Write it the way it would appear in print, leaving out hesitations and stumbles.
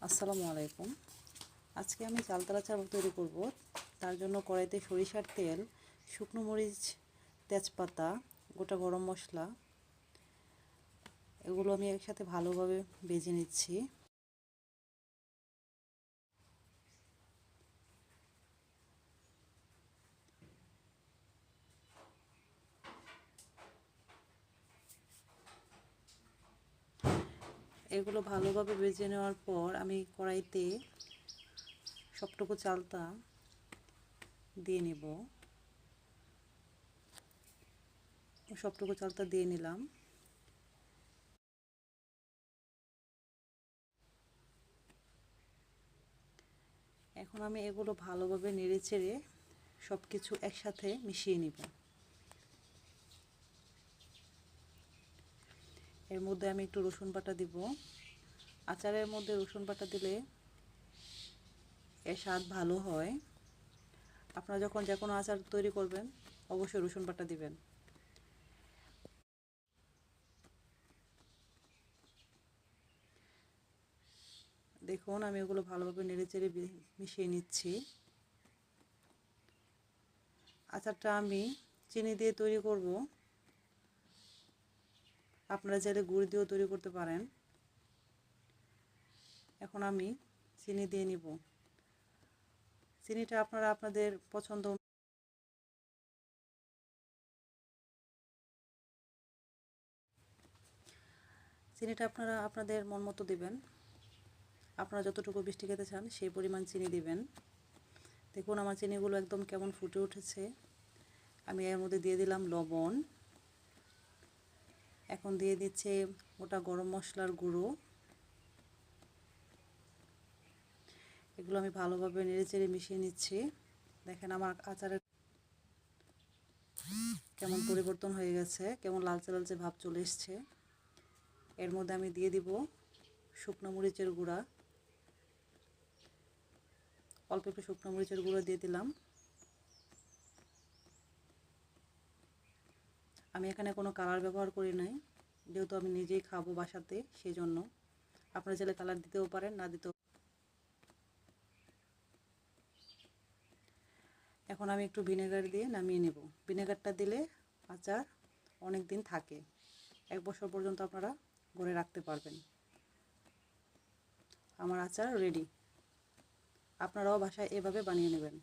আসসালামু আলাইকুম। আজকে আমি চালতার আচার তৈরি করব। তার জন্য কড়াইতে সরিষার তেল, শুকনো মরিচ, তেজপাতা, গোটা গরম মশলা এগুলো আমি একসাথে ভালোভাবে ভেজে নিচ্ছি। এগুলো ভালোভাবে ভেজে নেওয়ার পর আমি কড়াইতে সবটুকু চালতা দিয়ে নিব। সবটুকু চালতা দিয়ে নিলাম। এখন আমি এগুলো ভালোভাবে নেড়েচেড়ে সব কিছু একসাথে মিশিয়ে নিব। এর মধ্যে আমি একটু রসুন বাটা দিব। আচারের মধ্যে রসুন বাটা দিলে এর স্বাদ ভালো হয়। আপনারা যখন যে কোনো আচার তৈরি করবেন অবশ্যই রসুন বাটা দিবেন। দেখুন আমি এগুলো ভালোভাবে নেড়েচেড়ে মিশিয়ে নিচ্ছি। আচারটা আমি চিনি দিয়ে তৈরি করব। আপনারা চাইলে গুড় দিয়েও তৈরি করতে পারেন। এখন আমি চিনি দিয়ে নিব। চিনিটা আপনারা আপনাদের পছন্দ চিনিটা আপনারা আপনাদের মন মতো দিবেন। আপনারা যতটুকু মিষ্টি খেতে চান সেই পরিমাণ চিনি দিবেন। দেখুন আমার চিনিগুলো একদম কেমন ফুটে উঠেছে। আমি এর মধ্যে দিয়ে দিলাম লবণ। এখন দিয়ে দিচ্ছে গোটা গরম মশলার গুঁড়ো। এগুলো আমি ভালোভাবে নেড়েচেড়ে মিশিয়ে নিচ্ছি। দেখেন আমার আচারের কেমন পরিবর্তন হয়ে গেছে, কেমন লালচে লালচে ভাব চলে এসছে। এর মধ্যে আমি দিয়ে দিব শুকনো মরিচের গুঁড়া। অল্প একটু শুকনো মরিচের গুঁড়ো দিয়ে দিলাম। আমি এখানে কোনো কালার ব্যবহার করি নাই, যেহেতু আমি নিজেই খাবো বাসাতে, সেই জন্য। আপনারা চাইলে কালার দিতেও পারেন, না দিতেও। এখন আমি একটু ভিনেগার দিয়ে নামিয়ে নেব। ভিনেগারটা দিলে আচার অনেক দিন থাকে, 1 বছর পর্যন্ত আপনারা ঘরে রাখতে পারবেন। আমার আচার রেডি। আপনারাও বাসায় এভাবে বানিয়ে নেবেন।